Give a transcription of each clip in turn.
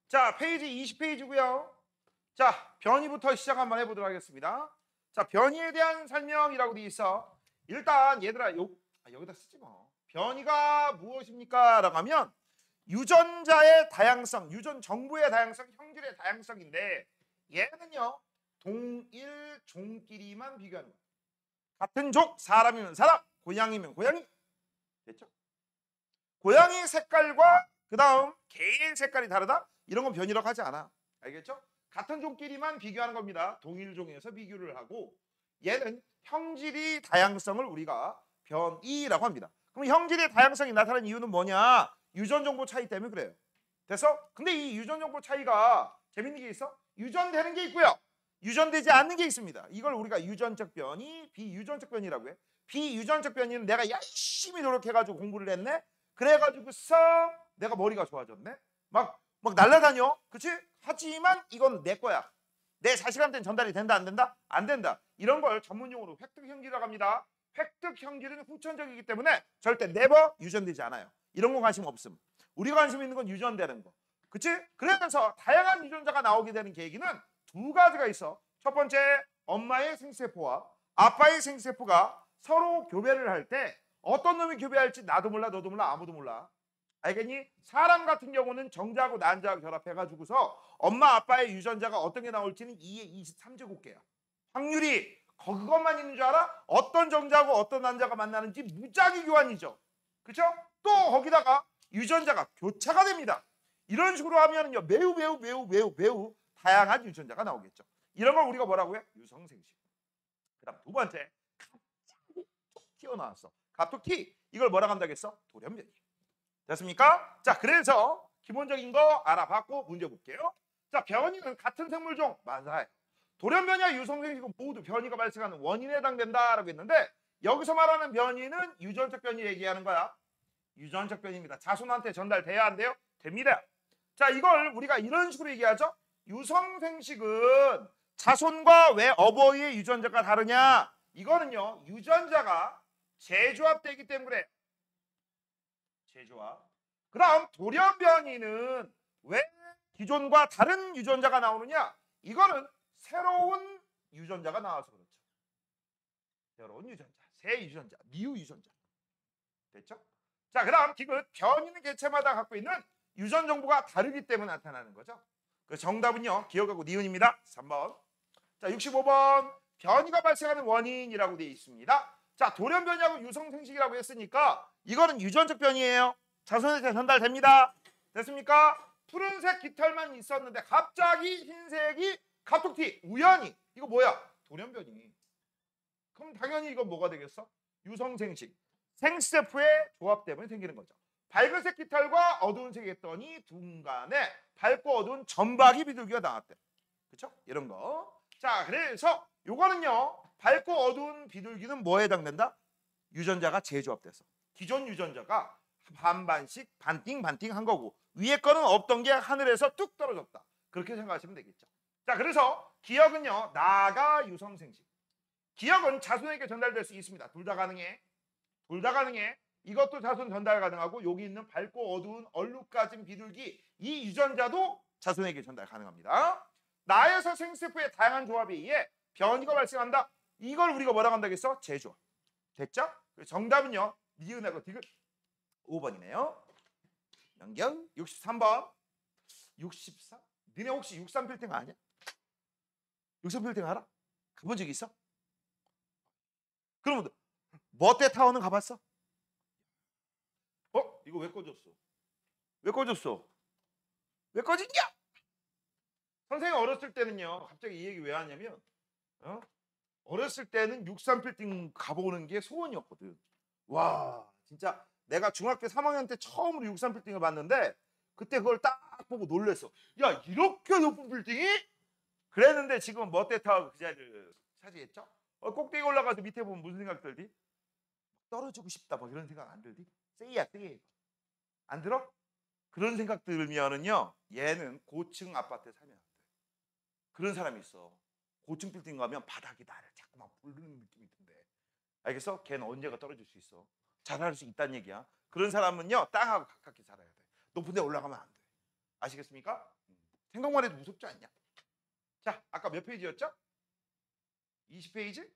자, 페이지 20페이지고요. 자, 변이부터 시작 한번 해보도록 하겠습니다. 자, 변이에 대한 설명이라고 돼 있어. 일단 얘들아 여기다 쓰지 뭐. 변이가 무엇입니까? 라고 하면 유전자의 다양성, 유전 정보의 다양성, 형질의 다양성인데 얘는요 동일 종끼리만 비교하는 거예요. 같은 족, 사람이면 사람, 고양이면 고양이. 됐죠? 고양이 색깔과 그 다음 개의 색깔이 다르다? 이런 건 변이라고 하지 않아. 알겠죠? 같은 종끼리만 비교하는 겁니다. 동일 종에서 비교를 하고 얘는 형질의 다양성을 우리가 변이라고 합니다. 그럼 형질의 다양성이 나타나는 이유는 뭐냐? 유전 정보 차이 때문에 그래요. 됐어? 근데 이 유전 정보 차이가 재밌는 게 있어? 유전되는 게 있고요. 유전되지 않는 게 있습니다. 이걸 우리가 유전적 변이, 비유전적 변이라고 해. 비유전적 변이는 내가 열심히 노력해가지고 공부를 했네. 그래가지고서 내가 머리가 좋아졌네. 막 날아다녀. 그치? 하지만 이건 내 거야. 내 4시간대는 전달이 된다 안 된다? 안 된다. 이런 걸 전문용어로 획득형질이라고 합니다. 획득형질은 후천적이기 때문에 절대 네버 유전되지 않아요. 이런 거 관심 없음. 우리가 관심 있는 건 유전되는 거. 그치? 그러면서 다양한 유전자가 나오게 되는 계기는 두 가지가 있어. 첫 번째, 엄마의 생세포와 아빠의 생세포가 서로 교배를 할 때 어떤 놈이 교배할지 나도 몰라 너도 몰라 아무도 몰라. 알겠니? 사람 같은 경우는 정자하고 난자하고 결합해가지고서 엄마 아빠의 유전자가 어떤 게 나올지는 2의 23제곱계야. 확률이 그것만 있는 줄 알아? 어떤 정자하고 어떤 난자가 만나는지 무작위 교환이죠. 그렇죠? 또 거기다가 유전자가 교차가 됩니다. 이런 식으로 하면은요 매우 다양한 유전자가 나오겠죠. 이런 걸 우리가 뭐라고 해? 유성생식. 그다음 두 번째, 갑자기 툭 튀어나왔어. 갑툭튀. 이걸 뭐라고 한다겠어? 돌연변이. 됐습니까? 자, 그래서 기본적인 거 알아봤고 문제 볼게요. 자, 변이는 같은 생물종 맞아요. 돌연변이와 유성생식은 모두 변이가 발생하는 원인에 해당된다라고 했는데 여기서 말하는 변이는 유전적 변이 얘기하는 거야. 유전적 변이입니다. 자손한테 전달돼야 한대요? 됩니다. 자, 이걸 우리가 이런 식으로 얘기하죠. 유성생식은 자손과 왜 어버이의 유전자가 다르냐? 이거는요 유전자가 재조합되기 때문에 재조합. 그럼 돌연변이는 왜 기존과 다른 유전자가 나오느냐? 이거는 새로운 유전자가 나와서 그렇죠. 새로운 유전자, 새 유전자, 미유 유전자. 됐죠? 자, 그다음 디귿. 변이는 개체마다 갖고 있는 유전 정보가 다르기 때문에 나타나는 거죠. 그 정답은요 기억하고 니은입니다. 3번. 자, 65번. 변이가 발생하는 원인이라고 되어 있습니다. 자, 돌연변이하고 유성생식이라고 했으니까 이거는 유전적 변이에요. 자손한테 전달됩니다. 됐습니까? 푸른색 깃털만 있었는데 갑자기 흰색이 갑툭튀 우연히. 이거 뭐야? 돌연변이. 그럼 당연히 이건 뭐가 되겠어? 유성생식. 생세포의 조합 때문에 생기는 거죠. 밝은색 깃털과 어두운 색이 했더니 중간에 밝고 어두운 점박이 비둘기가 나왔대. 그렇죠? 이런 거. 자, 그래서 요거는요 밝고 어두운 비둘기는 뭐에 해당된다? 유전자가 재조합돼서 기존 유전자가 반반씩 반띵 한 거고 위에 거는 없던 게 하늘에서 뚝 떨어졌다. 그렇게 생각하시면 되겠죠. 자, 그래서 기억은요 나가 유성생식. 기억은 자손에게 전달될 수 있습니다. 둘 다 가능해. 둘 다 가능해. 이것도 자손 전달 가능하고 여기 있는 밝고 어두운 얼룩가진 비둘기 이 유전자도 자손에게 전달 가능합니다. 나에서 생세포의 다양한 조합에 의해 변이가 발생한다. 이걸 우리가 뭐라고 한다겠어? 재조합. 됐죠? 정답은요 니은하고 디귿 5번이네요. 연경 63번. 64? 니네 혹시 63빌딩 아냐? 63빌딩 알아? 가본 적 있어? 그러면 머떼타워는 가봤어? 이거 왜 꺼졌어? 왜 꺼졌어? 왜 꺼졌냐? 선생님 어렸을 때는요 갑자기 이 얘기 왜 하냐면 어렸을 때는 63빌딩 가보는 게 소원이었거든. 와 진짜 내가 중학교 3학년 때 처음으로 63빌딩을 봤는데 그때 그걸 딱 보고 놀랬어. 야 이렇게 높은 빌딩이? 그랬는데 지금 머떼타워 그 자리를 차지했죠. 꼭대기 올라가서 밑에 보면 무슨 생각 들지? 떨어지고 싶다 뭐 이런 생각 안 들지? 세이야 안 들어? 그런 생각 들면은요 얘는 고층 아파트에 살면 안 돼. 그런 사람이 있어. 고층 빌딩 가면 바닥이 나를 자꾸만 부르는 느낌이 든대. 알겠어? 걔는 언제가 떨어질 수 있어. 잘할 수 있다는 얘기야. 그런 사람은요 땅하고 가깝게 살아야 돼. 높은 데 올라가면 안 돼. 아시겠습니까? 생각만 해도 무섭지 않냐? 자, 아까 몇 페이지였죠? 20페이지?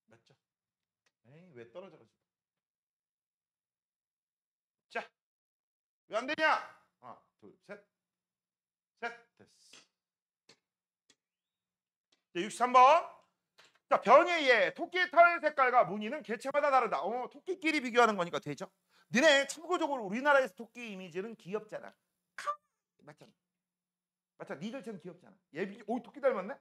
맞죠? 에이, 왜 떨어져가지고. 자, 왜 안 되냐? 하나, 둘, 셋. 됐어. 자, 63번. 자, 변이의 예, 토끼의 털 색깔과 무늬는 개체마다 다르다. 토끼끼리 비교하는 거니까 되죠? 너네 참고적으로 우리나라에서 토끼 이미지는 귀엽잖아. 맞잖아. 맞잖아. 니들처럼 귀엽잖아. 오, 토끼 닮았네?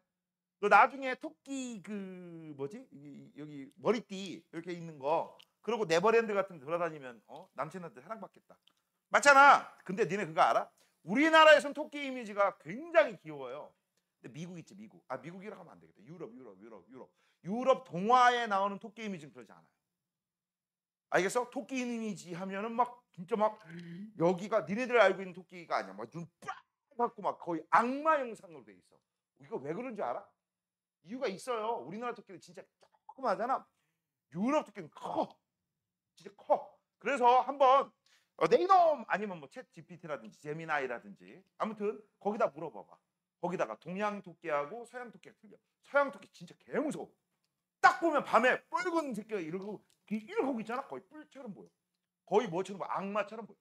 너 나중에 토끼 그 뭐지? 여기 머리띠 이렇게 있는 거 그리고 네버랜드 같은 데 돌아다니면 남친한테 사랑받겠다. 맞잖아. 근데 니네 그거 알아? 우리나라에선 토끼 이미지가 굉장히 귀여워요. 근데 미국 있지, 미국. 아, 미국이라고 하면 안 되겠다. 유럽 동화에 나오는 토끼 이미지는 그러지 않아요. 알겠어? 토끼 이미지 하면은 막 진짜 막 여기가 니네들 알고 있는 토끼가 아니야. 막 눈 빡 받고 막 거의 악마 형상으로 돼 있어. 이거 왜 그런지 알아? 이유가 있어요. 우리나라 토끼는 진짜 조그마하잖아. 유럽 토끼는 커. 진짜 커. 그래서 한번 네이놈 아니면 뭐 챗 GPT라든지 제미나이라든지 아무튼 거기다 물어봐봐. 거기다가 동양 토끼하고 서양 토끼가 틀려. 서양 토끼 진짜 개 무서워. 딱 보면 밤에 붉은 새끼가 이러고 있잖아. 거의 뿔처럼 보여. 거의 뭐처럼 보여. 악마처럼 보여.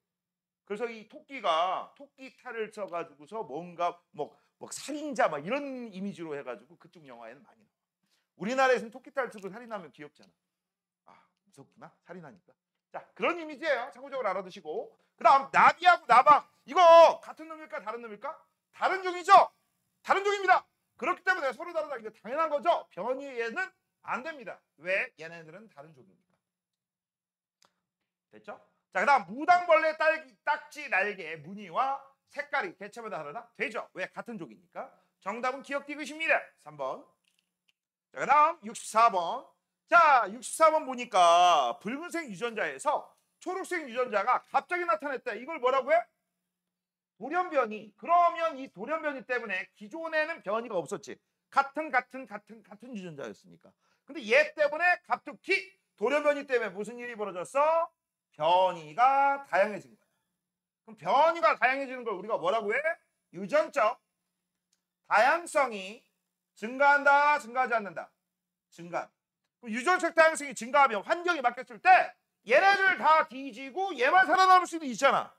그래서 이 토끼가 토끼 탈을 써가지고서 뭔가 뭐 살인자 막 이런 이미지로 해가지고 그쪽 영화에는 많이 나와. 우리나라에서는 토끼 탈 쓰고 살인하면 귀엽잖아. 아, 무섭구나. 살인하니까. 자, 그런 이미지예요. 참고적으로 알아두시고. 그 다음 나비하고 나방. 이거 같은 놈일까 다른 놈일까? 다른 종이죠. 다른 종입니다. 그렇기 때문에 서로 다르다. 이게 당연한 거죠. 변이에는 안 됩니다. 왜? 얘네들은 다른 종이니까. 됐죠? 자, 그 다음 무당벌레 딱지 날개 무늬와 색깔이 개체마다 다르다? 되죠. 왜? 같은 종이니까. 정답은 기억 디귿입니다. 3번. 자, 그 다음 64번. 자, 64번 보니까 붉은색 유전자에서 초록색 유전자가 갑자기 나타났다. 이걸 뭐라고 해? 돌연변이. 그러면 이 돌연변이 때문에 기존에는 변이가 없었지. 같은 유전자였으니까. 근데 얘 때문에 갑툭튀 돌연변이 때문에 무슨 일이 벌어졌어? 변이가 다양해진 거야. 그럼 변이가 다양해지는 걸 우리가 뭐라고 해? 유전적 다양성이 증가한다, 증가하지 않는다? 증가. 유전적 다양성이 증가하면 환경이 바뀌었을 때 얘네들 다 뒤지고 얘만 살아남을 수도 있잖아.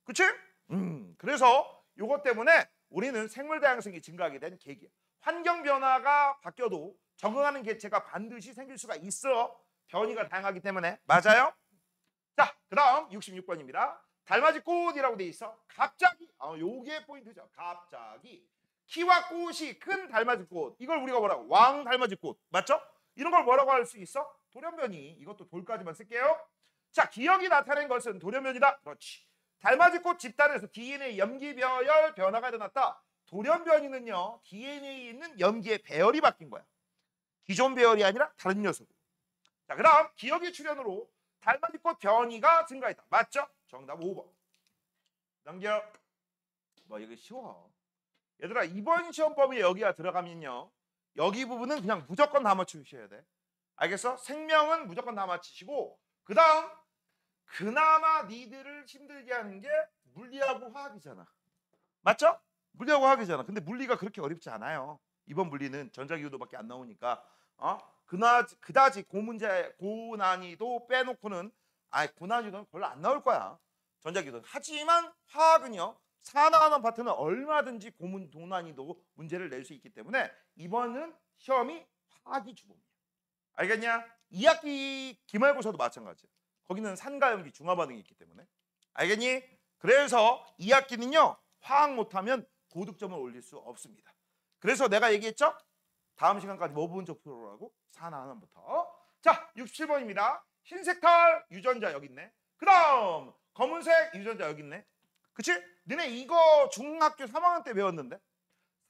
그치? 그래서 이것 때문에 우리는 생물 다양성이 증가하게 된 계기야. 환경 변화가 바뀌어도 적응하는 개체가 반드시 생길 수가 있어. 변이가 다양하기 때문에. 맞아요? 자, 그 다음 66번입니다. 달맞이꽃이라고 돼 있어. 갑자기, 요게 포인트죠. 갑자기 키와 꽃이 큰 달맞이꽃. 이걸 우리가 뭐라고? 왕달맞이꽃. 맞죠? 이런 걸 뭐라고 할 수 있어? 돌연변이. 이것도 돌까지만 쓸게요. 자, 기억이 나타낸 것은 돌연변이다. 그렇지. 달맞이꽃 집단에서 DNA 염기배열 변화가 일어났다. 돌연변이는요, DNA에 있는 염기의 배열이 바뀐 거야. 기존 배열이 아니라 다른 녀석. 자, 그 다음 기억의 출현으로 달맞이꽃 변이가 증가했다. 맞죠? 정답 5번. 넘겨. 뭐 이거 쉬워. 얘들아, 이번 시험 범위에 여기가 들어가면요, 여기 부분은 그냥 무조건 다 맞추셔야 돼. 알겠어? 생명은 무조건 다 맞히시고, 그 다음 그나마 니들을 힘들게 하는 게 물리하고 화학이잖아. 맞죠? 물리하고 화학이잖아. 근데 물리가 그렇게 어렵지 않아요. 이번 물리는 전자기후도밖에 안 나오니까 그다지 고난이도 빼놓고는 고난이도는 별로 안 나올 거야. 전자기후도. 하지만 화학은요, 하나하나 파트는 얼마든지 고난이도 문제를 낼 수 있기 때문에 이번은 시험이 화학이 주범이야. 알겠냐? 2학기 기말고사도 마찬가지야. 거기는 산가염기 중화반응이 있기 때문에. 알겠니? 그래서 2학기는요, 화학 못하면 고득점을 올릴 수 없습니다. 그래서 내가 얘기했죠? 다음 시간까지 뭐 부분적 프로라고? 하나부터. 자, 67번입니다. 흰색 탈 유전자 여기 있네. 그 다음 검은색 유전자 여기 있네. 그치? 너네 이거 중학교 3학년 때 배웠는데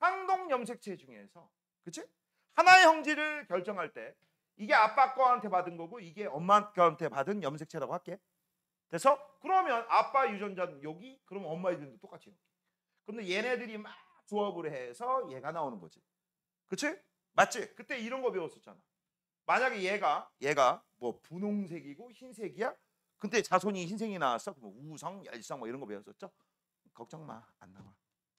상동 염색체 중에서, 그치? 하나의 형질을 결정할 때 이게 아빠 거한테 받은 거고 이게 엄마 거한테 받은 염색체라고 할게. 돼서 그러면 아빠 유전자는 여기, 그럼 엄마 유전자도 똑같이 여기. 근데 얘네들이 막 조합을 해서 얘가 나오는 거지. 그치? 맞지? 그때 이런 거 배웠었잖아. 만약에 얘가 뭐 분홍색이고 흰색이야? 근데 자손이 흰색이 나왔어? 그럼 우성, 열성 뭐 이런 거 배웠었죠? 걱정 마, 안 나와.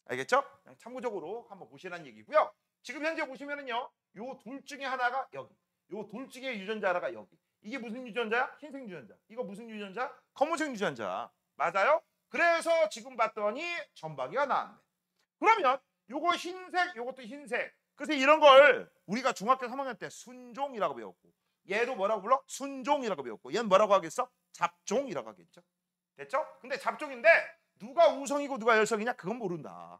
알겠죠? 그냥 참고적으로 한번 보시라는 얘기고요. 지금 현재 보시면은요. 요 둘 중에 하나가 여기. 요 둘 중에 유전자 하나가 여기. 이게 무슨 유전자야? 흰색 유전자. 이거 무슨 유전자? 검은색 유전자. 맞아요? 그래서 지금 봤더니 점박이가 나왔네. 그러면 요거 흰색, 요것도 흰색. 그래서 이런 걸 우리가 중학교 3학년 때 순종이라고 배웠고, 얘도 뭐라고 불러? 순종이라고 배웠고, 얘는 뭐라고 하겠어? 잡종이라고 하겠죠. 됐죠? 근데 잡종인데 누가 우성이고 누가 열성이냐? 그건 모른다.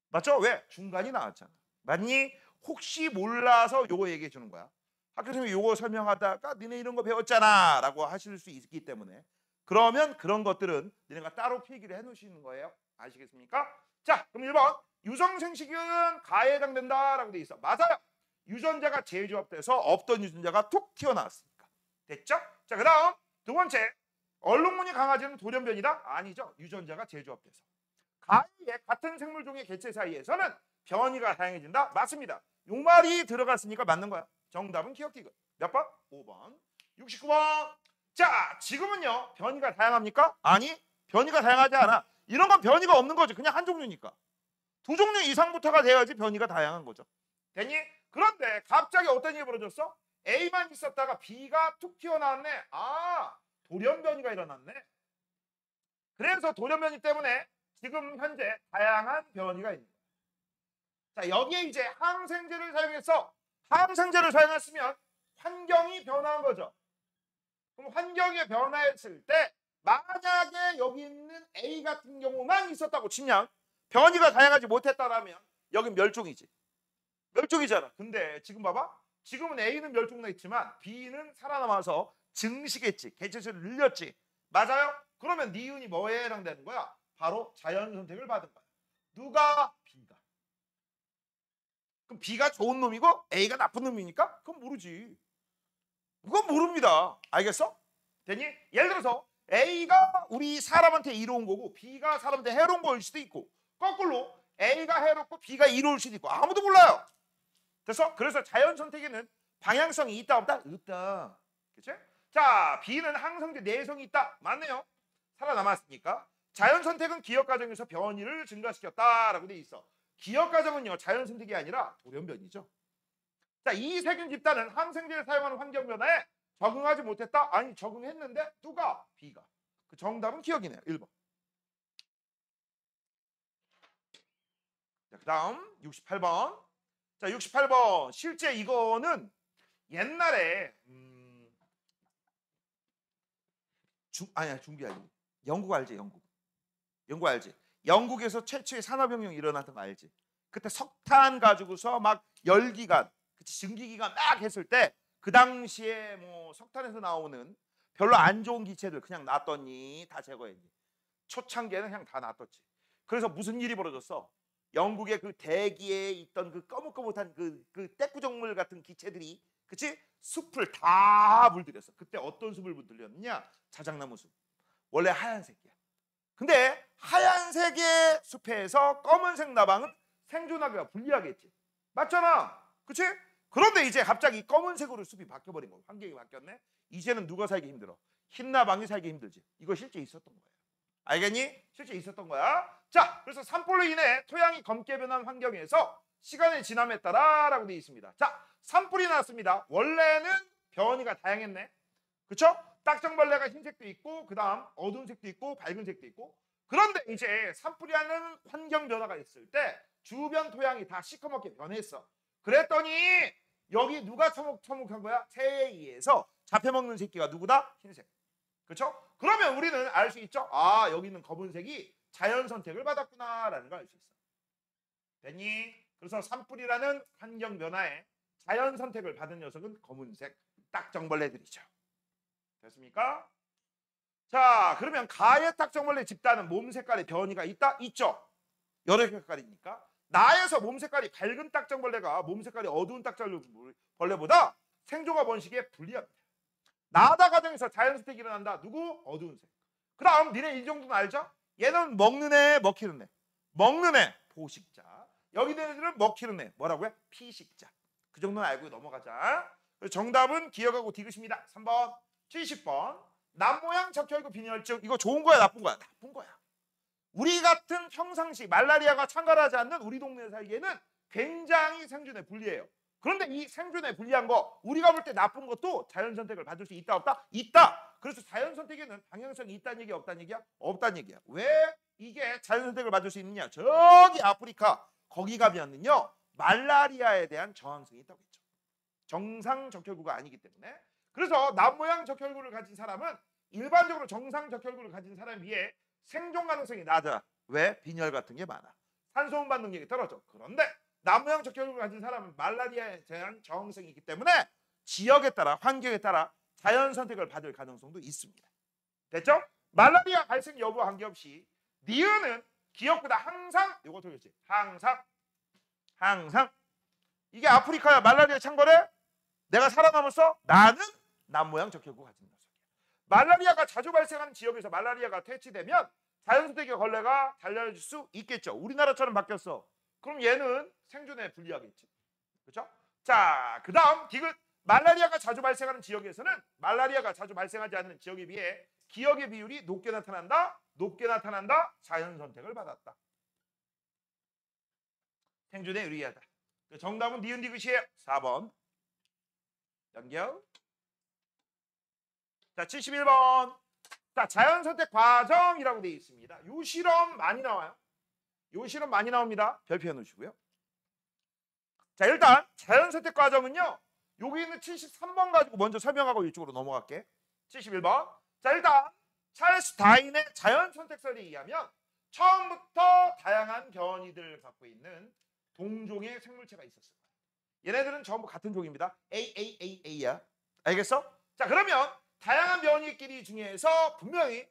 맞죠? 왜? 중간이 나왔잖아. 맞니? 혹시 몰라서 요거 얘기해 주는 거야. 학교 선생님이 요거 설명하다가 니네 이런 거 배웠잖아 라고 하실 수 있기 때문에, 그러면 그런 것들은 니네가 따로 필기를 해 놓으시는 거예요. 아시겠습니까? 자, 그럼 1번 유성생식은 가에 해당된다 라고 돼 있어. 맞아요. 유전자가 재조합돼서 없던 유전자가 툭 튀어나왔으니까. 됐죠? 자, 그 다음 두 번째, 얼룩무늬 강아지는 돌연변이다? 아니죠. 유전자가 재조합돼서. 가에 같은 생물종의 개체 사이에서는 변이가 다양해진다? 맞습니다. 요 말이 들어갔으니까 맞는 거야. 정답은 기억 디귿. 몇 번? 5번. 69번. 자, 지금은요. 변이가 다양합니까? 아니, 변이가 다양하지 않아. 이런 건 변이가 없는 거지. 그냥 한 종류니까. 두 종류 이상부터가 돼야지 변이가 다양한 거죠. 됐니? 그런데 갑자기 어떤 일이 벌어졌어? A만 있었다가 B가 툭 튀어나왔네. 아, 돌연변이가 일어났네. 그래서 돌연변이 때문에 지금 현재 다양한 변이가 있는 거야. 자, 여기에 이제 항생제를 사용해서, 항생제를 사용했으면 환경이 변화한 거죠. 그럼 환경이 변화했을 때 만약에 여기 있는 A 같은 경우만 있었다고 치면, 변이가 다양하지 못했다라면 여긴 멸종이지. 멸종이잖아. 근데 지금 봐봐. 지금은 A는 멸종나 있지만 B는 살아남아서 증식했지. 개체수를 늘렸지. 맞아요? 그러면 니은이 뭐에 해당되는 거야? 바로 자연 선택을 받은 거야. 누가? B가. 그럼 B가 좋은 놈이고 A가 나쁜 놈이니까? 그건 모르지. 그건 모릅니다. 알겠어? 되니? 예를 들어서 A가 우리 사람한테 이로운 거고 B가 사람한테 해로운 거일 수도 있고, 거꾸로 A가 해롭고 B가 이로울 수도 있고, 아무도 몰라요. 됐어? 그래서 자연 선택에는 방향성이 있다 없다? 없다. 그치? 자, B는 항성제 내성이 있다. 맞네요. 살아남았으니까. 자연 선택은 기억 과정에서 변이를 증가시켰다라고 돼 있어. 기억 과정은요, 자연 선택이 아니라 돌연변이죠. 자, 이 세균 집단은 항생제를 사용하는 환경 변화에 적응하지 못했다? 아니, 적응했는데 누가? B가. 그 정답은 기억이네요. 1번. 자, 그 다음 68번. 자, 68번. 실제 이거는 옛날에 중기 알지? 영국 알지? 영국 알지? 영국에서 최초의 산업혁명 일어났던 거 알지? 그때 석탄 가지고서 막 열기관, 그치, 증기기관 막 했을 때 그 당시에 뭐 석탄에서 나오는 별로 안 좋은 기체들 그냥 놨더니 다 제거했니? 초창기에는 그냥 다 놔뒀지. 그래서 무슨 일이 벌어졌어? 영국의 그 대기에 있던 그 거뭇거뭇한 그 떼꾸정물 같은 기체들이, 그치? 숲을 다 물들였어. 그때 어떤 숲을 물들였느냐? 자작나무 숲. 원래 하얀색이야. 근데 하얀색의 숲에서 검은색 나방은 생존하기가 불리하겠지. 맞잖아. 그치? 그런데 이제 갑자기 검은색으로 숲이 바뀌어버린 거야. 환경이 바뀌었네. 이제는 누가 살기 힘들어? 흰 나방이 살기 힘들지. 이거 실제 있었던 거야. 알겠니? 실제 있었던 거야. 자, 그래서 산불로 인해 토양이 검게 변한 환경에서 시간의 지남에 따라 라고 되어 있습니다. 자, 산불이 났습니다. 원래는 변이가 다양했네. 그쵸? 딱정벌레가 흰색도 있고, 그 다음 어두운 색도 있고, 밝은 색도 있고. 그런데 이제 산불이 하는 환경 변화가 있을 때 주변 토양이 다 시커멓게 변했어. 그랬더니 여기 누가 처묵한 거야? 새에 의해서 잡혀먹는 새끼가 누구다? 흰색. 그렇죠? 그러면 우리는 알 수 있죠? 아, 여기 있는 검은색이 자연 선택을 받았구나라는 걸 알 수 있어. 됐니? 그래서 산불이라는 환경 변화에 자연 선택을 받은 녀석은 검은색 딱정벌레들이죠. 됐습니까? 자, 그러면 가의 딱정벌레 집단은 몸 색깔의 변이가 있다? 있죠. 여러 색깔이니까. 나에서 몸 색깔이 밝은 딱정벌레가 몸 색깔이 어두운 딱정벌레보다 생존과 번식에 불리합니다. 나다 과정에서 자연 선택이 일어난다. 누구? 어두운 색. 그 다음 니네 이 정도는 알죠? 얘는 먹는 애, 먹히는 애. 먹는 애, 포식자. 여기 있는 애들은 먹히는 애. 뭐라고요? 피식자. 그 정도는 알고 넘어가자. 정답은 기억하고 디귿입니다. 3번. 70번. 남모양 적혀있고 빈혈증. 이거 좋은 거야 나쁜 거야? 나쁜 거야. 우리 같은 평상시 말라리아가 창궐하지 않는 우리 동네에 살기에는 굉장히 생존에 불리해요. 그런데 이 생존에 불리한 거 우리가 볼 때 나쁜 것도 자연 선택을 받을 수 있다 없다? 있다. 그래서 자연 선택에는 방향성이 있다는 얘기야 없다는 얘기야? 없다는 얘기야. 왜 이게 자연 선택을 받을 수 있느냐? 저기 아프리카 거기 가면은요 말라리아에 대한 저항성이 있다고 했죠. 정상 적혈구가 아니기 때문에. 그래서 남모양 적혈구를 가진 사람은 일반적으로 정상 적혈구를 가진 사람에 비해 생존 가능성이 낮아. 왜? 빈혈 같은 게 많아. 산소 운반 능력이 떨어져. 그런데 남모양 적혈구를 가진 사람은 말라리아에 대한 저항성이 있기 때문에 지역에 따라 환경에 따라 자연 선택을 받을 가능성도 있습니다. 됐죠? 말라리아 발생 여부 관계없이 니은은 기억보다 항상 이거 들겠지. 항상 이게 아프리카야. 말라리아 창궐해? 내가 살아남았어? 나는 남모양 적혈구 가진 녀석이야. 말라리아가 자주 발생하는 지역에서 말라리아가 퇴치되면 자연선택의 걸레가 달려질 수 있겠죠. 우리나라처럼 바뀌었어. 그럼 얘는 생존에 불리하겠지. 그렇죠? 자, 그 다음 디귿. 말라리아가 자주 발생하는 지역에서는 말라리아가 자주 발생하지 않는 지역에 비해 기억의 비율이 높게 나타난다. 높게 나타난다. 자연선택을 받았다. 생존에 유리하다. 정답은 니은 디귿이에요. 4번. 연결. 자, 71번. 자, 자연선택 과정이라고 되어 있습니다. 요 실험 많이 나와요. 요 실험 많이 나옵니다. 별표해 놓으시고요. 자, 일단 자연선택 과정은요. 여기 있는 73번 가지고 먼저 설명하고 이쪽으로 넘어갈게. 71번. 자, 일단 찰스 다윈의 자연선택설에 의하면 처음부터 다양한 변이들을 갖고 있는 동종의 생물체가 있었을 거예요. 얘네들은 전부 같은 종입니다. A야. 알겠어? 자, 그러면 다양한 변이끼리 중에서 분명히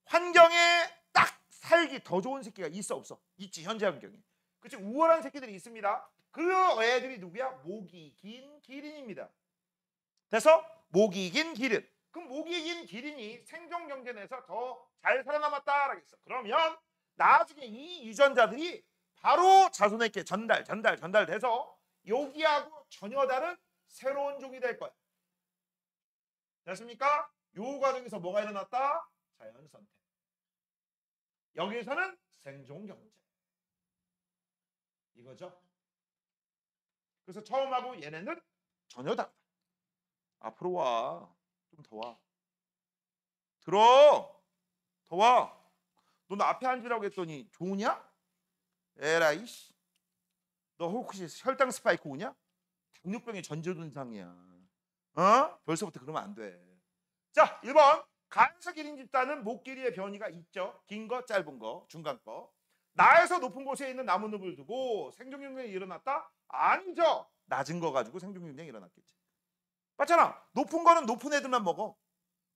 환경에 딱 살기 더 좋은 새끼가 있어 없어? 있지. 현재 환경에. 그치? 우월한 새끼들이 있습니다. 그 애들이 누구야? 목이 긴 기린입니다. 그래서 목이 긴 기린. 그럼 목이 긴 기린이 생존 경쟁에서 더 잘 살아남았다라겠어. 그러면 나중에 이 유전자들이 바로 자손에게 전달돼서 여기하고 전혀 다른 새로운 종이 될 거야. 됐습니까? 요 과정에서 뭐가 일어났다? 자연선택. 여기에서는 생존 경쟁. 이거죠. 그래서 처음하고 얘네는 전혀 다르다. 앞으로 와. 좀 더 와. 들어. 더 와. 너 나 앞에 앉으라고 했더니 좋으냐? 에라이 씨. 너 혹시 혈당 스파이크 오냐? 당뇨병의 전조증상이야. 어? 벌써부터 그러면 안 돼. 자, 1번. 간서 기린 집단은 목 길이의 변이가 있죠. 긴 거, 짧은 거, 중간 거. 나에서 높은 곳에 있는 나뭇잎을 두고 생존 경쟁이 일어났다? 아니죠. 낮은 거 가지고 생존 경쟁이 일어났겠지. 맞잖아. 높은 거는 높은 애들만 먹어.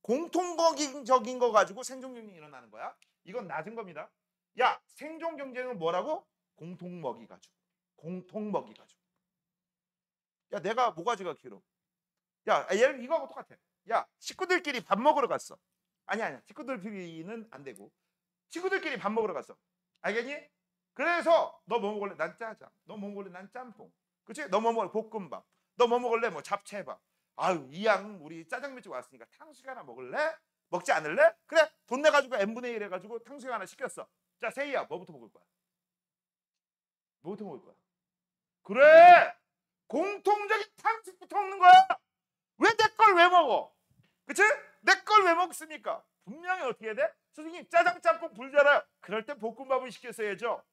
공통적인 거 가지고 생존 경쟁이 일어나는 거야. 이건 낮은 겁니다. 야, 생존 경쟁은 뭐라고? 공통 먹이 가지고. 공통 먹이 가지고. 야, 내가 모가지가 길어. 야, 얘 이거하고 똑같아. 야, 식구들끼리 밥 먹으러 갔어. 아니야. 식구들끼리는 안 되고. 친구들끼리 밥 먹으러 갔어. 알겠니? 그래서 너 뭐 먹을래? 난 짜장. 너 뭐 먹을래? 난 짬뽕. 그치? 너 뭐 먹을래? 볶음밥. 너 뭐 먹을래? 뭐 잡채밥. 아유, 이양 우리 짜장면집 왔으니까 탕수육 하나 먹을래? 먹지 않을래? 그래, 돈 내가지고 n분의 1 해가지고 탕수육 하나 시켰어. 자, 세희야, 뭐부터 먹을 거야? 뭐부터 먹을 거야? 그래, 공통적인 탕수육부터 먹는 거야. 왜 내 걸 왜 먹어? 그치? 내 걸 왜 먹습니까? 분명히 어떻게 돼? 선생님, 짜장 짬뽕 불잖아요. 그럴 땐 볶음밥을 시켰어야죠.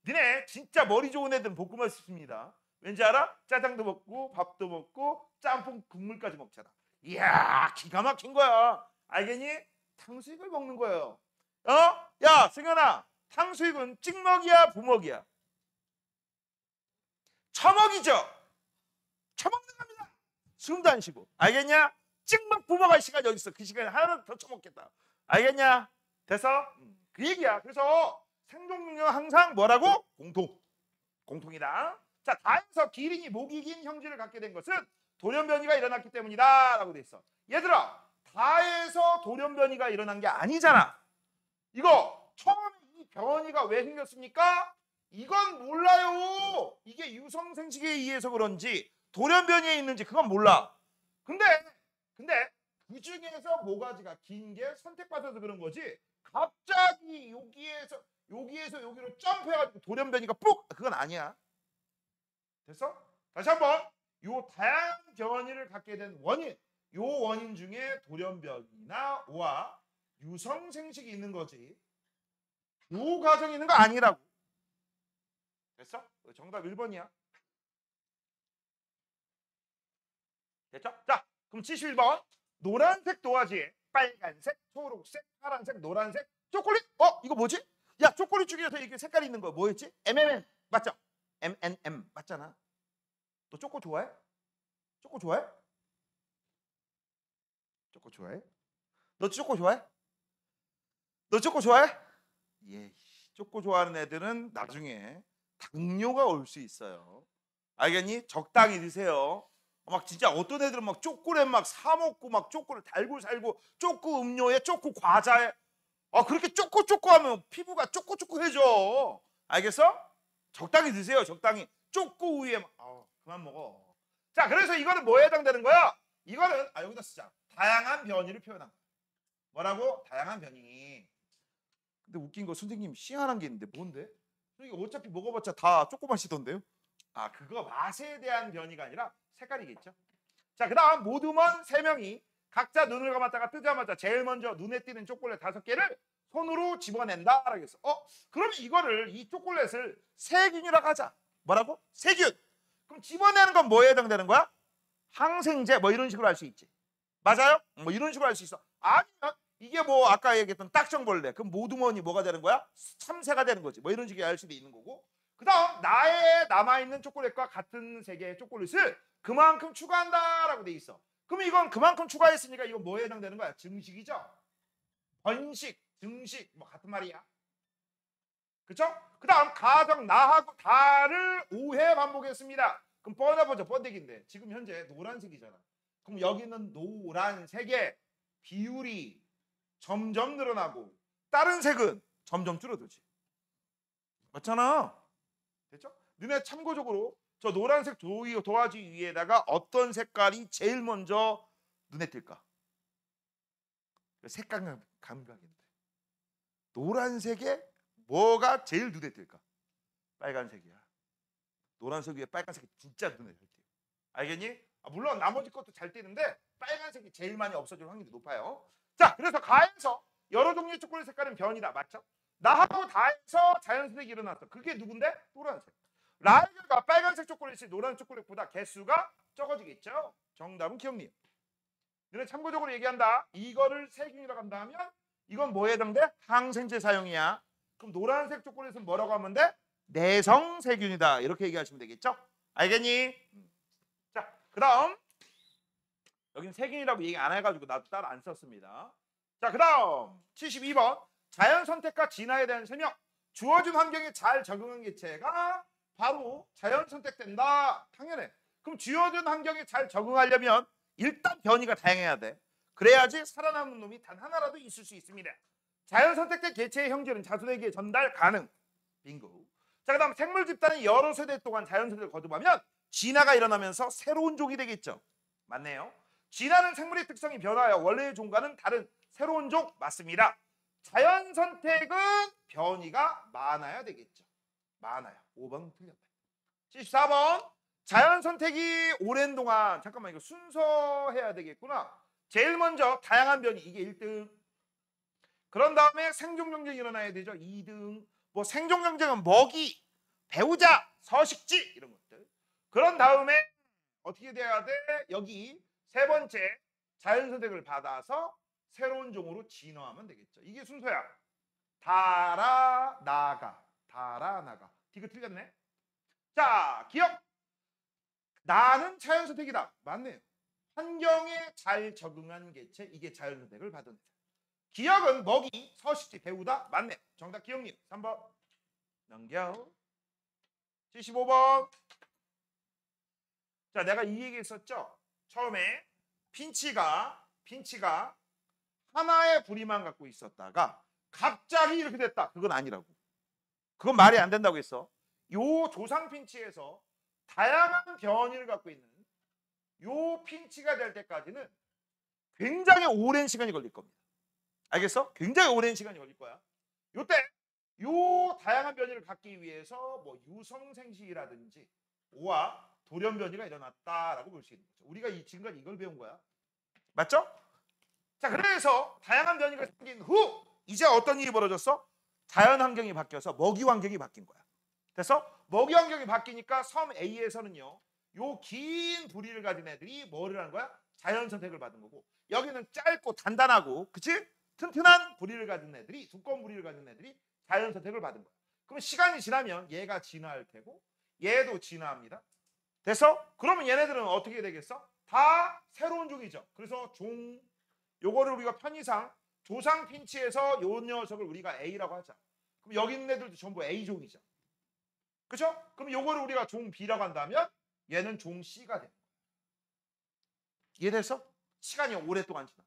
니네 진짜 머리 좋은 애들은 볶음밥 씁니다. 왠지 알아? 짜장도 먹고 밥도 먹고 짬뽕 국물까지 먹잖아. 이야, 기가 막힌 거야. 알겠니? 탕수육을 먹는 거예요. 어? 야, 승현아, 탕수육은 찍먹이야, 부먹이야? 처먹이죠. 처먹는 겁니다. 숨도 안 쉬고. 알겠냐? 찍먹 부먹 할 시간이 어디 있어? 그 시간에 하나라도 더 처먹겠다. 알겠냐? 돼서 그 얘기야. 그래서 생존 능력은 항상 뭐라고? 공통이다. 자, 다에서 기린이 목이 긴 형질을 갖게 된 것은 돌연변이가 일어났기 때문이다 라고 돼 있어. 얘들아, 다에서 돌연변이가 일어난 게 아니잖아. 이거 처음에 이 변이가 왜 생겼습니까? 이건 몰라요. 이게 유성생식에 의해서 그런지 돌연변이에 있는지 그건 몰라. 근데 그 중에서 모가지가 긴 게 선택받아서 그런 거지. 갑자기 여기에서 여기에서 여기로 점프해가지고 돌연변이가 ปุ๊! 그건 아니야. 됐어? 다시 한번 요 다양한 변이를 갖게 된 원인, 요 원인 중에 돌연변이나 와 유성생식이 있는 거지. 요 과정이 있는 거 아니라고. 됐어? 정답 1번이야. 됐죠? 자, 그럼 71번. 노란색 도화지에 빨간색, 초록색, 파란색, 노란색, 초콜릿. 이거 뭐지? 야, 초콜릿 중에서 이게 색깔이 있는 거 뭐였지? MMM 맞죠? MNM 맞잖아. 너 초코 좋아해? 초코 좋아해? 초코 좋아해? 너 초코 좋아해? 너 초코 좋아해? 예, 초코 좋아하는 애들은 나중에 당뇨가 올 수 있어요. 알겠니? 적당히 드세요. 막 진짜 어떤 애들은 막 초콜릿 막 사 먹고 막 초콜릿 달고 살고 초코 음료에 초코 과자에 그렇게 초코 하면 피부가 초코해져. 알겠어? 적당히 드세요. 적당히. 초코 우유에 그만 먹어. 자, 그래서 이거는 뭐에 해당되는 거야? 이거는 여기다 쓰자. 다양한 변이를 표현한 거야. 뭐라고? 다양한 변이. 근데 웃긴 거 선생님 희한한 게 있는데 뭔데? 선생님 어차피 먹어봤자 다 초코 맛이던데요? 그거 맛에 대한 변이가 아니라 색깔이겠죠. 자, 그 다음 모두먼 3명이 각자 눈을 감았다가 뜨자마자 제일 먼저 눈에 띄는 초콜릿 5개를 손으로 집어낸다 라고 했어. 그러면 이거를 이 초콜릿을 세균이라고 하자. 뭐라고? 세균. 그럼 집어내는 건 뭐에 해당되는 거야? 항생제 뭐 이런 식으로 할 수 있지. 맞아요? 뭐 이런 식으로 할 수 있어. 아니면 이게 뭐 아까 얘기했던 딱정벌레. 그럼 모두먼이 뭐가 되는 거야? 참새가 되는 거지. 뭐 이런 식으로 할 수도 있는 거고. 그 다음 나의 남아있는 초콜릿과 같은 색의 초콜릿을 그만큼 추가한다라고 돼 있어. 그럼 이건 그만큼 추가했으니까 이건 뭐에 해당되는 거야? 증식이죠. 번식, 증식 뭐 같은 말이야. 그쵸? 그 다음 가정 나하고 다를 5회 반복했습니다. 그럼 뻔해보죠. 번데기인데 지금 현재 노란색이잖아. 그럼 여기는 노란색의 비율이 점점 늘어나고 다른 색은 점점 줄어들지. 맞잖아. 됐죠? 너네 참고적으로 저 노란색 도화지 위에다가 어떤 색깔이 제일 먼저 눈에 띌까? 색감 감각인데 노란색에 뭐가 제일 눈에 띌까? 빨간색이야. 노란색 위에 빨간색이 진짜 눈에 띌 때. 알겠니? 물론 나머지 것도 잘 띄는데 빨간색이 제일 많이 없어질 확률이 높아요. 자, 그래서 가에서 여러 종류의 초콜릿 색깔은 변이다. 맞죠? 나하고 다에서 자연스럽게 일어났어. 그게 누군데? 노란색. 라이글과 빨간색 초콜릿이 노란 초콜릿보다 개수가 적어지겠죠. 정답은 기억님. 너네 참고적으로 얘기한다. 이거를 세균이라고 한다면 이건 뭐에 해당돼? 항생제 사용이야. 그럼 노란색 초콜릿은 뭐라고 하면 돼? 내성세균이다. 이렇게 얘기하시면 되겠죠? 알겠니? 자, 그 다음 여기는 세균이라고 얘기 안 해가지고 나도 따로 안 썼습니다. 자, 그 다음 72번 자연 선택과 진화에 대한 설명. 주어진 환경에 잘 적응한 개체가 바로 자연 선택된다. 당연해. 그럼 주어진 환경에 잘 적응하려면 일단 변이가 다양해야 돼. 그래야지 살아남는 놈이 단 하나라도 있을 수 있습니다. 자연 선택된 개체의 형질은 자손에게 전달 가능. 빙고. 자, 그 다음 생물 집단이 여러 세대 동안 자연 선택을 거듭하면 진화가 일어나면서 새로운 종이 되겠죠. 맞네요. 진화는 생물의 특성이 변화하여 원래의 종과는 다른 새로운 종 맞습니다. 자연 선택은 변이가 많아야 되겠죠. 많아요. 5번 틀렸다. 74번 자연 선택이 오랜 동안 잠깐만 이거 순서해야 되겠구나. 제일 먼저 다양한 변이 이게 1등. 그런 다음에 생존 경쟁이 일어나야 되죠. 2등. 뭐 생존 경쟁은 먹이, 배우자, 서식지 이런 것들. 그런 다음에 어떻게 돼야 돼? 여기 세 번째 자연 선택을 받아서 새로운 종으로 진화하면 되겠죠. 이게 순서야. 달아 나가. 달아 나가. 이거 틀렸네. 자, 기억. 나는 자연 선택이다. 맞네요. 환경에 잘 적응한 개체 이게 자연 선택을 받은 애다. 기억은 먹이, 서식지, 배우다. 맞네요. 정답 기억님. 3번. 넘겨. 75번. 자, 내가 이 얘기 했었죠. 처음에 핀치가 하나의 부리만 갖고 있었다가 갑자기 이렇게 됐다. 그건 아니라고. 그건 말이 안 된다고 했어. 요 조상 핀치에서 다양한 변이를 갖고 있는 요 핀치가 될 때까지는 굉장히 오랜 시간이 걸릴 겁니다. 알겠어? 굉장히 오랜 시간이 걸릴 거야. 요때 요 다양한 변이를 갖기 위해서 뭐 유성생시라든지 오와 돌연 변이가 일어났다라고 볼 수 있는 거죠. 우리가 지금까지 이걸 배운 거야. 맞죠? 자, 그래서 다양한 변이가 생긴 후 이제 어떤 일이 벌어졌어? 자연 환경이 바뀌어서 먹이 환경이 바뀐 거야. 그래서 먹이 환경이 바뀌니까 섬 A에서는요. 요 긴 부리를 가진 애들이 뭐를 하는 거야? 자연 선택을 받은 거고 여기는 짧고 단단하고 그치? 튼튼한 부리를 가진 애들이 두꺼운 부리를 가진 애들이 자연 선택을 받은 거야. 그럼 시간이 지나면 얘가 진화할 테고 얘도 진화합니다. 됐어? 그러면 얘네들은 어떻게 되겠어? 다 새로운 종이죠. 그래서 요거를 우리가 편의상 조상 핀치에서 요 녀석을 우리가 A라고 하자. 그럼 여기 있는 애들도 전부 A종이죠. 그죠? 그럼 요거를 우리가 종 B라고 한다면 얘는 종 C가 됩니다. 이해됐어? 시간이 오랫동안 지나.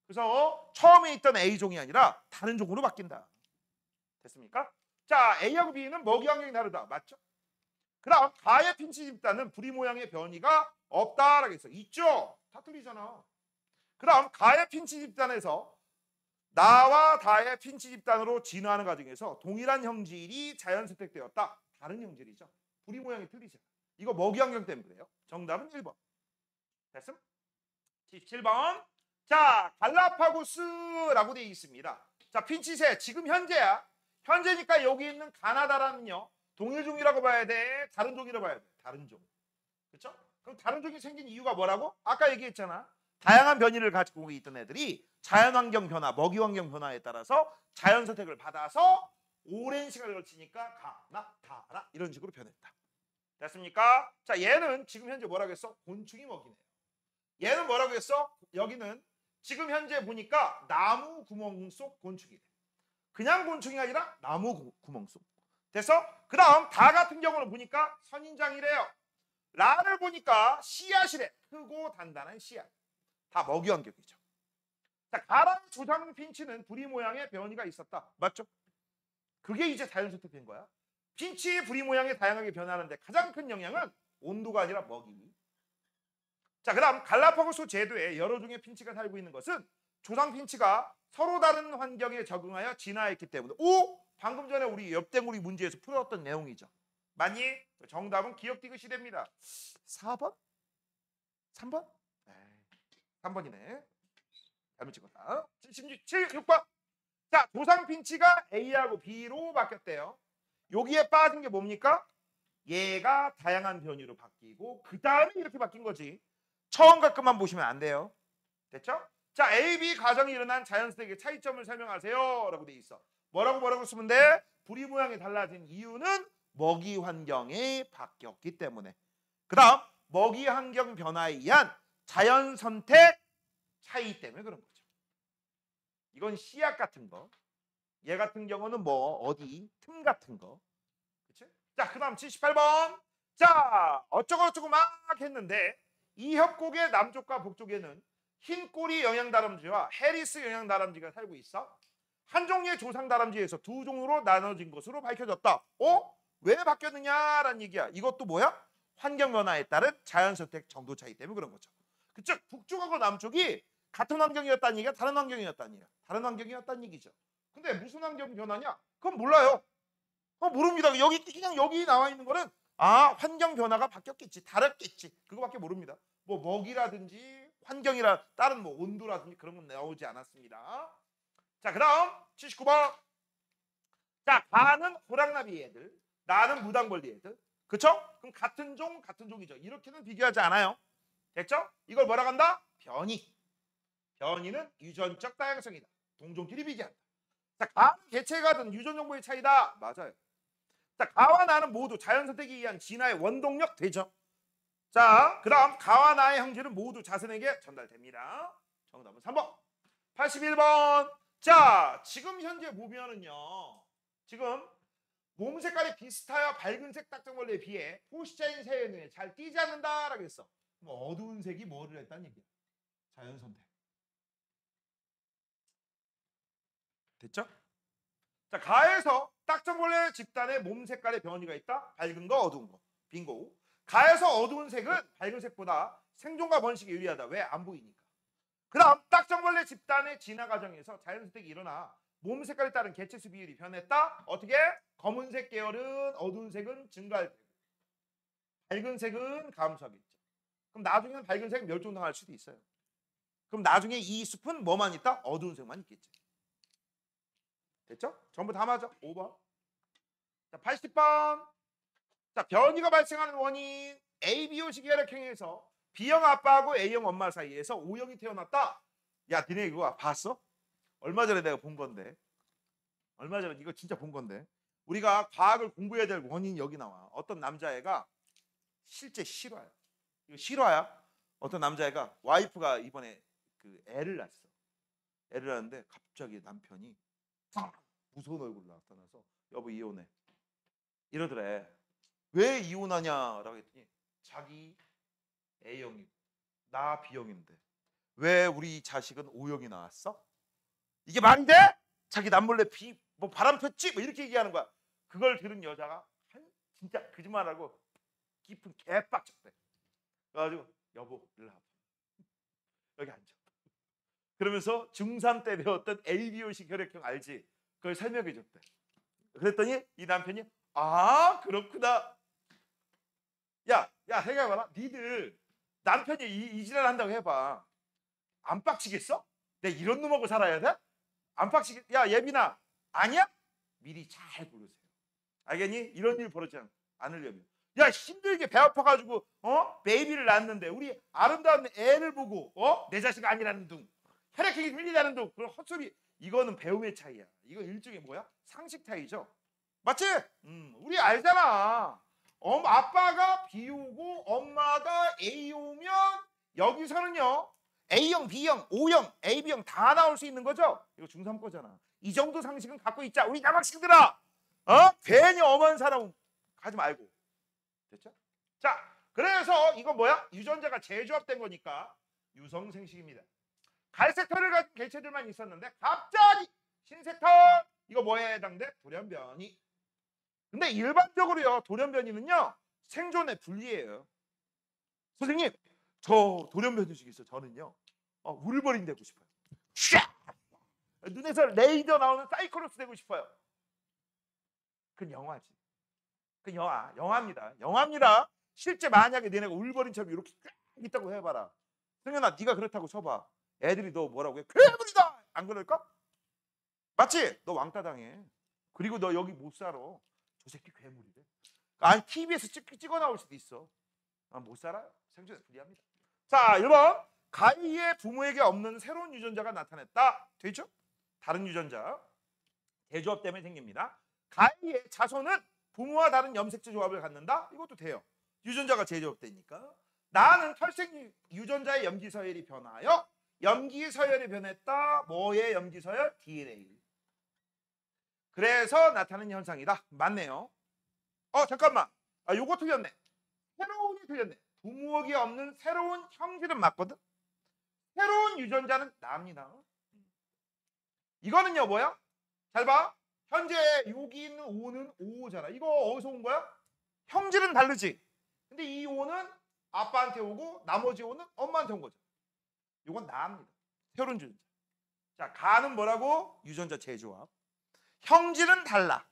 그래서 처음에 있던 A종이 아니라 다른 종으로 바뀐다. 됐습니까? 자, A하고 B는 먹이 환경이 다르다. 맞죠? 그다음 가의 핀치 집단은 부리 모양의 변이가 없다라고 했어. 있죠? 다 틀리잖아. 그다음 가의 핀치 집단에서 나와 다의 핀치 집단으로 진화하는 과정에서 동일한 형질이 자연 선택되었다. 다른 형질이죠. 부리 모양이 틀리죠. 이거 먹이 환경 때문에 그래요. 정답은 1번. 됐음? 17번. 자, 갈라파고스라고 되어 있습니다. 자, 핀치새 지금 현재야. 현재니까 여기 있는 가나다라는요. 동일 종이라고 봐야 돼? 다른 종이라고 봐야 돼? 다른 종. 그렇죠? 그럼 다른 종이 생긴 이유가 뭐라고? 아까 얘기했잖아. 다양한 변이를 가지고 있던 애들이 자연환경 변화, 먹이 환경 변화에 따라서 자연 선택을 받아서 오랜 시간을 걸치니까 가나다라 이런 식으로 변했다. 됐습니까? 자, 얘는 지금 현재 뭐라고 했어? 곤충이 먹이네요. 얘는 뭐라고 했어? 여기는 지금 현재 보니까 나무 구멍 속 곤충이래. 그냥 곤충이 아니라 나무 구멍 속. 됐어? 그 다음 다 같은 경우는 보니까 선인장이래요. 라를 보니까 씨앗이래. 크고 단단한 씨앗. 다 먹이 환경이죠. 자, 가라의 조상 핀치는 부리 모양의 변이가 있었다. 맞죠? 그게 이제 자연 선택된 거야. 핀치 부리 모양이 다양하게 변하는데 가장 큰 영향은 온도가 아니라 먹이. 자, 그 다음 갈라파고스 제도에 여러 종의 핀치가 살고 있는 것은 조상 핀치가 서로 다른 환경에 적응하여 진화했기 때문에. 오! 방금 전에 우리 옆댕구리 문제에서 풀었던 내용이죠. 맞니? 정답은 기억 디귿이 됩니다. 4번? 3번? 3번이네. 잘못 찍었다. 6번. 자, 조상 핀치가 A하고 B로 바뀌었대요. 여기에 빠진 게 뭡니까? 얘가 다양한 변이로 바뀌고 그 다음에 이렇게 바뀐 거지. 처음과 끝만 보시면 안 돼요. 됐죠? 자, A, B 과정이 일어난 자연스럽게 차이점을 설명하세요 라고 돼 있어. 뭐라고 쓰면 돼? 부리 모양이 달라진 이유는 먹이 환경이 바뀌었기 때문에. 그 다음 먹이 환경 변화에 의한 자연 선택 차이 때문에 그런 거죠. 이건 씨앗 같은 거. 얘 같은 경우는 뭐 어디 틈 같은 거. 그치? 자, 그 다음 78번. 자, 어쩌고 막 했는데 이 협곡의 남쪽과 북쪽에는 흰 꼬리 영양다람쥐와 해리스 영양다람쥐가 살고 있어. 한 종류의 조상 다람쥐에서 두 종으로 나눠진 것으로 밝혀졌다. 왜 바뀌었느냐라는 얘기야. 이것도 뭐야? 환경 변화에 따른 자연 선택 정도 차이 때문에 그런 거죠. 그쪽 북쪽하고 남쪽이 같은 환경이었다는 얘기야? 다른 환경이었다는 얘기야? 다른 환경이었다는 얘기죠. 근데 무슨 환경 변화냐? 그건 몰라요. 모릅니다. 여기 그냥 여기 나와 있는 거는 환경 변화가 바뀌었겠지, 다르겠지. 그거밖에 모릅니다. 뭐 먹이라든지 환경이라 다른 뭐 온도라든지 그런 건 나오지 않았습니다. 자, 그다음 79번. 자, 가는 호랑나비 애들, 나는 무당벌리 애들. 그쵸? 그럼 같은 종이죠. 이렇게는 비교하지 않아요. 됐죠? 이걸 뭐라고 한다? 변이. 변이는 유전적 다양성이다. 동종끼리 비교한다. 자, 가는 개체가 든 유전 정보의 차이다. 맞아요. 자, 가와 나는 모두 자연 선택에 의한 진화의 원동력 되죠. 자, 그 다음 가와 나의 형질은 모두 자손에게 전달됩니다. 정답은 3번. 81번. 자, 지금 현재 보면은요. 지금 몸 색깔이 비슷하여 밝은색 딱정벌레에 비해 포식자인 새에 눈에 잘 띄지 않는다라고 했어. 그럼 어두운 색이 뭐를 했다는 얘기야? 자연 선택. 됐죠? 자, 가에서 딱정벌레 집단의 몸 색깔의 변이가 있다. 밝은 거, 어두운 거. 빙고. 가에서 어두운 색은 밝은 색보다 생존과 번식에 유리하다. 왜? 안 보이니까. 그 다음 딱정벌레 집단의 진화 과정에서 자연 선택이 일어나 몸 색깔에 따른 개체수 비율이 변했다. 어떻게? 검은색 계열은 어두운 색은 증가할 테고 밝은 색은 감소하겠죠. 그럼 나중에는 밝은 색은 멸종당할 수도 있어요. 그럼 나중에 이 숲은 뭐만 있다? 어두운 색만 있겠지. 됐죠? 전부 다 맞아. 5번. 자, 80번. 자, 변이가 발생하는 원인 ABO식 혈액형에서 B형 아빠하고 A형 엄마 사이에서 O형이 태어났다. 야, 니네 이거 봤어? 얼마 전에 내가 본 건데. 얼마 전에 이거 진짜 본 건데. 우리가 과학을 공부해야 될 원인이 여기 나와. 어떤 남자애가 실제 실화야. 이거 실화야. 어떤 남자애가 와이프가 이번에 그 애를 낳았어. 애를 낳았는데 갑자기 남편이 무서운 얼굴로 나타나서 여보 이혼해. 이러더래. 왜 이혼하냐라고 했더니 자기 A형이고 나 B형인데 왜 우리 자식은 O형이 나왔어? 이게 말이 돼? 자기 남몰래 뭐 바람 폈지? 뭐 이렇게 얘기하는 거야. 그걸 들은 여자가 진짜 거짓말하고 깊은 개빡쳤대. 그래가지고 여보 일로 와봐. 여기 앉아. 그러면서 중3 때 배웠던 ABO식 혈액형 알지? 그걸 설명해 줬대. 그랬더니 이 남편이 아 그렇구나. 야 생각해봐라. 니들 남편이 이 지랄 한다고 해봐. 안 빡치겠어? 내가 이런 놈하고 살아야 돼? 안 빡치겠? 야 예빈아 아니야? 미리 잘 고르세요. 알겠니? 이런 일 벌어지지 않으려면. 야 힘들게 배 아파가지고 베이비를 낳았는데 우리 아름다운 애를 보고 내 자식 아니라는 둥 혈액형이 틀리다는 둥 그런 헛소리. 이거는 배움의 차이야. 이거 일종의 뭐야? 상식 차이죠. 맞지? 우리 알잖아. 아빠가 B오고 엄마가 A오면 여기서는요 A형, B형, O형, AB형 다 나올 수 있는 거죠. 이거 중3 거잖아. 이 정도 상식은 갖고 있자. 우리 남학생들아 괜히 엄한 사람 가지 말고. 됐죠? 자, 그래서 이거 뭐야? 유전자가 재조합된 거니까 유성생식입니다. 갈색 털을 가진 개체들만 있었는데 갑자기 흰색 털 이거 뭐에 해당돼? 돌연변이. 근데 일반적으로요 돌연변이는요 생존에 불리해요. 선생님 저 돌연변이식 있어요. 저는요 울버린 되고 싶어요. 눈에서 레이저 나오는 사이클롭스 되고 싶어요. 그건 영화지. 그건 영화입니다. 실제 만약에 너네가 울버린처럼 이렇게 쫙 있다고 해봐라. 승현아 네가 그렇다고 쳐봐. 애들이 너 뭐라고 해? 괴물이다! 안 그럴까? 맞지? 너 왕따 당해. 그리고 너 여기 못 살아. 저 새끼 괴물이래. 아니 TV에서 찍어 나올 수도 있어. 못 살아요. 생존에 불리합니다. 자 1번 가이의 부모에게 없는 새로운 유전자가 나타났다. 되죠? 다른 유전자 재조합 때문에 생깁니다. 가이의 자손은 부모와 다른 염색체 조합을 갖는다. 이것도 돼요. 유전자가 재조합되니까. 나는 털색 유전자의 염기서열이 변하여 염기서열이 변했다. 뭐의 염기서열? DNA. 그래서 나타나는 현상이다. 맞네요. 잠깐만. 요거 틀렸네. 새로운이 틀렸네. 부모에게 없는 새로운 형질은 맞거든. 새로운 유전자는 납니다. 이거는요 뭐야? 잘 봐. 현재 여기 있는 O는 O잖아. 이거 어디서 온 거야? 형질은 다르지. 근데 이 O는 아빠한테 오고 나머지 O는 엄마한테 온 거죠. 이건 나입니다. 새로운 유전자. 자, 가는 뭐라고? 유전자 재조합. 형질은 달라.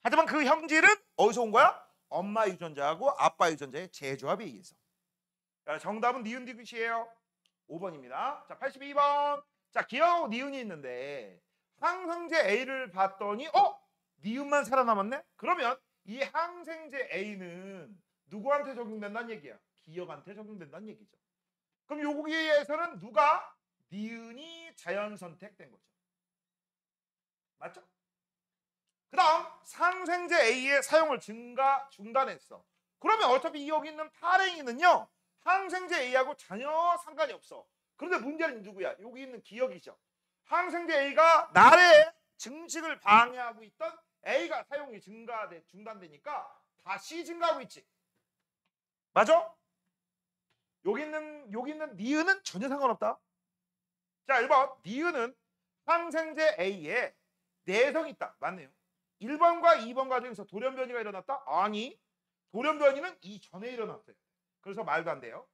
하지만 그 형질은 어디서 온 거야? 엄마 유전자하고 아빠 유전자의 재조합에 의해서. 자, 정답은 니은 디귿이에요. 5번입니다. 자, 82번. 자, 기하고 니은이 있는데 항생제 A를 봤더니 니은만 살아남았네? 그러면 이 항생제 A는 누구한테 적용된다는 얘기야? 기역한테 적용된다는 얘기죠. 그럼 여기에서는 누가? 니은이 자연 선택된 거죠. 맞죠? 그 다음 항생제 A의 사용을 중단했어. 그러면 어차피 여기 있는 파랭이는요 항생제 A하고 전혀 상관이 없어. 그런데 문제는 누구야? 여기 있는 기역이죠. 항생제 A가 날의 증식을 방해하고 있던 A가 사용이 중단되니까 다시 증가하고 있지. 맞아? 여기 있는 니은은 전혀 상관없다. 자 1번 니은은 항생제 A에 내성이 있다. 맞네요. 1번과 2번 과정에서 돌연변이가 일어났다? 아니 돌연변이는 이전에 일어났어요. 그래서 말도 안 돼요.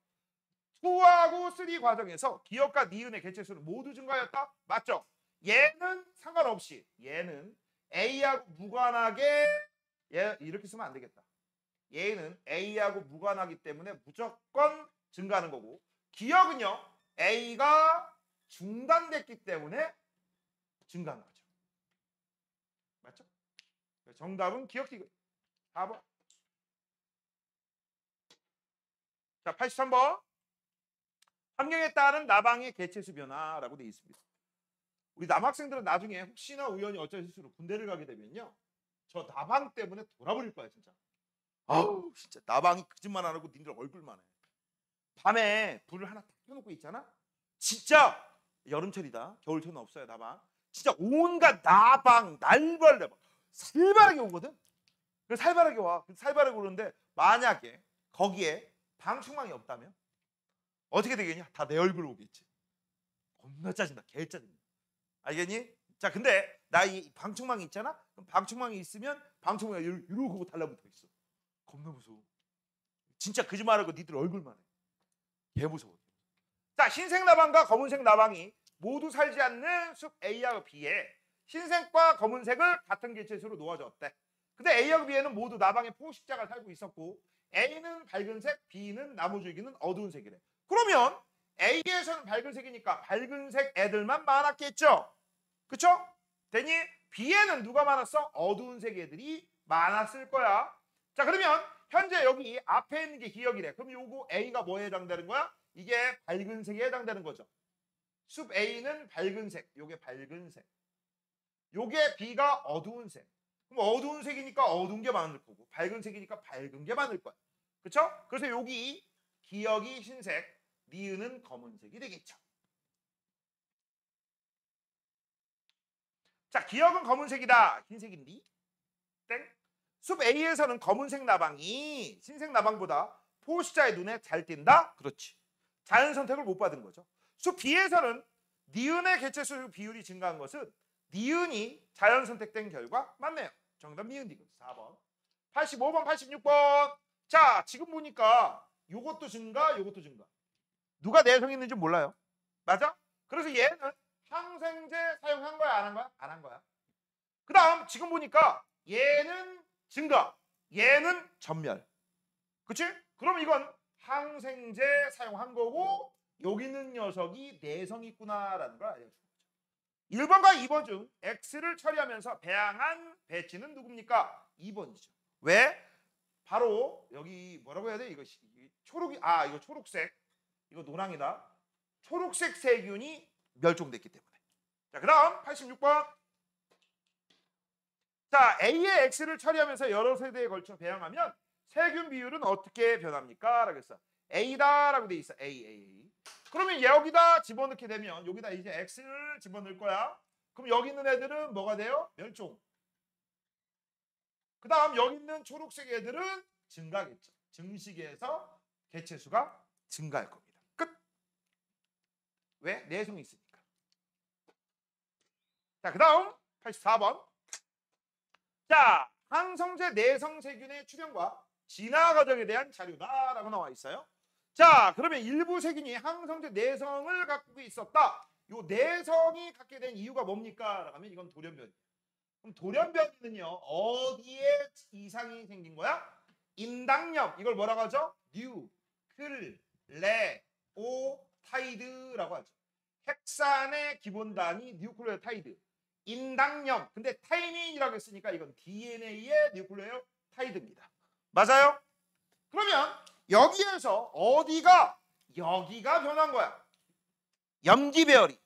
2하고 3 과정에서 기역과 니은의 개체수는 모두 증가하였다? 맞죠? 얘는 상관없이 얘는 A하고 무관하게 얘 이렇게 쓰면 안 되겠다. 얘는 A하고 무관하기 때문에 무조건 증가하는 거고 기억은요. A가 중단됐기 때문에 증가한 거죠. 맞죠? 정답은 기억 디귿 4번. 자, 83번. 환경에 따른 나방의 개체수 변화라고 되어 있습니다. 우리 남학생들은 나중에 혹시나 우연히 어쩔 실수로 군대를 가게 되면요. 저 나방 때문에 돌아버릴 거야, 진짜. 아우, 진짜 나방이 거짓말 안 하고 니들 얼굴만 해. 밤에 불을 하나 딱 켜놓고 있잖아. 진짜 여름철이다. 겨울철은 없어요, 나방. 진짜 온갖 나방, 날벌레 막 살벌하게 오거든. 그래서 살벌하게 와. 살벌하게 오는데 만약에 거기에 방충망이 없다면 어떻게 되겠냐? 다 내 얼굴 오겠지. 겁나 짜증나. 개 짜증나. 알겠니? 자, 근데 나 이 방충망이 있잖아? 그럼 방충망이 있으면 방충망이 이러고 달라붙어 있어. 겁나 무서워. 진짜 거짓말하고 니들 얼굴만 해. 개 무서워. 자, 흰색 나방과 검은색 나방이 모두 살지 않는 숲 A하고 B에 흰색과 검은색을 같은 개체수로 놓아줬대. 근데 A하고 B에는 모두 나방의 포식자가 살고 있었고 A는 밝은 색, B는 나무줄기는 어두운 색이래. 그러면 A에서는 밝은 색이니까 밝은 색 애들만 많았겠죠? 그쵸? 되니 B에는 누가 많았어? 어두운 색 애들이 많았을 거야. 자, 그러면 현재 여기 앞에 있는 게 기억이래. 그럼 요거 A가 뭐에 해당되는 거야? 이게 밝은 색에 해당되는 거죠. 숲 A는 밝은 색, 요게 밝은 색. 요게 B가 어두운 색. 그럼 어두운 색이니까 어두운 게 많을 거고 밝은 색이니까 밝은 게 많을 거야. 그쵸? 그래서 여기 기억이 흰색, 니은은 검은색이 되겠죠. 자, 기억은 검은색이다. 흰색인디? 땡. 숲 A에서는 검은색 나방이 흰색 나방보다 포식자의 눈에 잘 띈다? 그렇지. 자연 선택을 못 받은 거죠. 숲 B에서는 니은의 개체수 비율이 증가한 것은 니은이 자연 선택된 결과 맞네요. 정답 니은 디귿 4번. 85번, 86번. 자, 지금 보니까 요것도 증가, 요것도 증가. 누가 내성이 있는지 몰라요. 맞아? 그래서 얘는 항생제 사용한 거야, 안 한 거야? 안 한 거야. 그 다음 지금 보니까 얘는 증가, 얘는 전멸. 그치? 그럼 이건 항생제 사용한 거고 여기 있는 녀석이 내성이 있구나라는 걸 알려주는 거죠. 1번과 2번 중 X를 처리하면서 배양한 배치는 누굽니까? 2번이죠. 왜? 바로 여기 뭐라고 해야 돼? 이거 초록이 이거 초록색, 이거 노랑이다. 초록색 세균이 멸종됐기 때문에. 자, 그다음 86번. 자, A의 X를 처리하면서 여러 세대에 걸쳐 배양하면 세균 비율은 어떻게 변합니까? 라고 했어. A다라고 돼 있어. A. 그러면 여기다 집어넣게 되면 여기다 이제 X를 집어넣을 거야. 그럼 여기 있는 애들은 뭐가 돼요? 멸종. 그 다음 여기 있는 초록색 애들은 증가겠죠. 증식에서 개체수가 증가할 겁니다. 끝. 왜? 내성이 있으니까. 자, 그 다음 84번. 자, 항성제 내성세균의 출현과 진화 과정에 대한 자료다라고 나와 있어요. 자, 그러면 일부 세균이 항성제 내성을 갖고 있었다. 요 내성이 갖게 된 이유가 뭡니까? 라고 하면 이건 돌연변이에요. 그럼 돌연변이는요, 어디에 이상이 생긴 거야? 인당염. 이걸 뭐라고 하죠? 뉴클레오타이드라고 하죠. 핵산의 기본 단위 뉴클레오타이드. 인당염. 근데 타이민이라고 했으니까 이건 DNA의 뉴클레오타이드입니다. 맞아요? 그러면 여기에서 어디가 여기가 변한 거야? 염기배열이.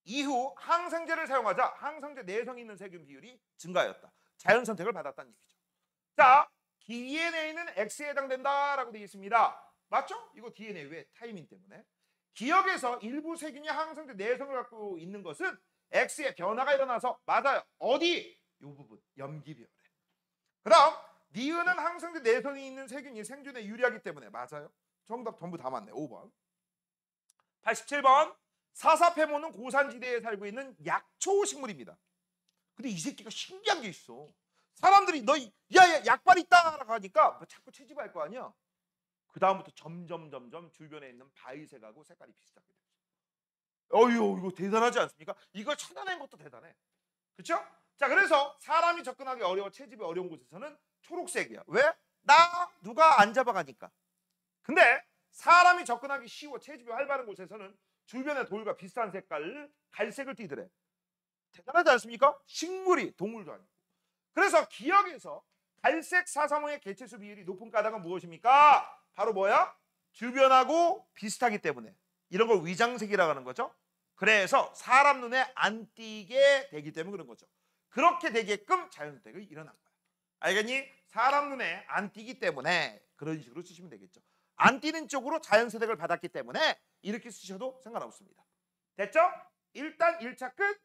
이후 항생제를 사용하자 항생제 내성이 있는 세균 비율이 증가하였다. 자연 선택을 받았다는 얘기죠. 자, DNA는 X에 해당된다라고 되어 있습니다. 맞죠? 이거 DNA 왜? 타이밍 때문에. 기억에서 일부 세균이 항생제 내성을 갖고 있는 것은 X의 변화가 일어나서 맞아요. 어디? 이 부분, 염기배열에. 그 다음 니은은 항생제 내성이 있는 세균이 생존에 유리하기 때문에 맞아요. 정답 전부 다 맞네. 5번. 87번. 사사페모는 고산지대에 살고 있는 약초 식물입니다. 근데 이 새끼가 신기한 게 있어. 사람들이 너 야 약발 있다라고 하니까 자꾸 채집할 거 아니야. 그 다음부터 점점 주변에 있는 바위색하고 색깔이 비슷하게 돼. 어휴, 이거 대단하지 않습니까? 이걸 찾아낸 것도 대단해. 그렇죠? 자, 그래서 사람이 접근하기 어려워 채집이 어려운 곳에서는 초록색이야. 왜? 누가 안 잡아가니까. 근데 사람이 접근하기 쉬워 채집이 활발한 곳에서는 주변의 돌과 비슷한 색깔 갈색을 띠더래. 대단하지 않습니까? 식물이 동물도 아니고. 그래서 기억에서 갈색 사사모의 개체수 비율이 높은 까닭은 무엇입니까? 바로 뭐야? 주변하고 비슷하기 때문에. 이런 걸 위장색이라고 하는 거죠. 그래서 사람 눈에 안 띄게 되기 때문에 그런 거죠. 그렇게 되게끔 자연선택이 일어난 거야. 알겠니? 사람 눈에 안 띄기 때문에 그런 식으로 쓰시면 되겠죠. 안 띄는 쪽으로 자연선택을 받았기 때문에 이렇게 쓰셔도 상관없습니다. 됐죠? 일단 1차 끝.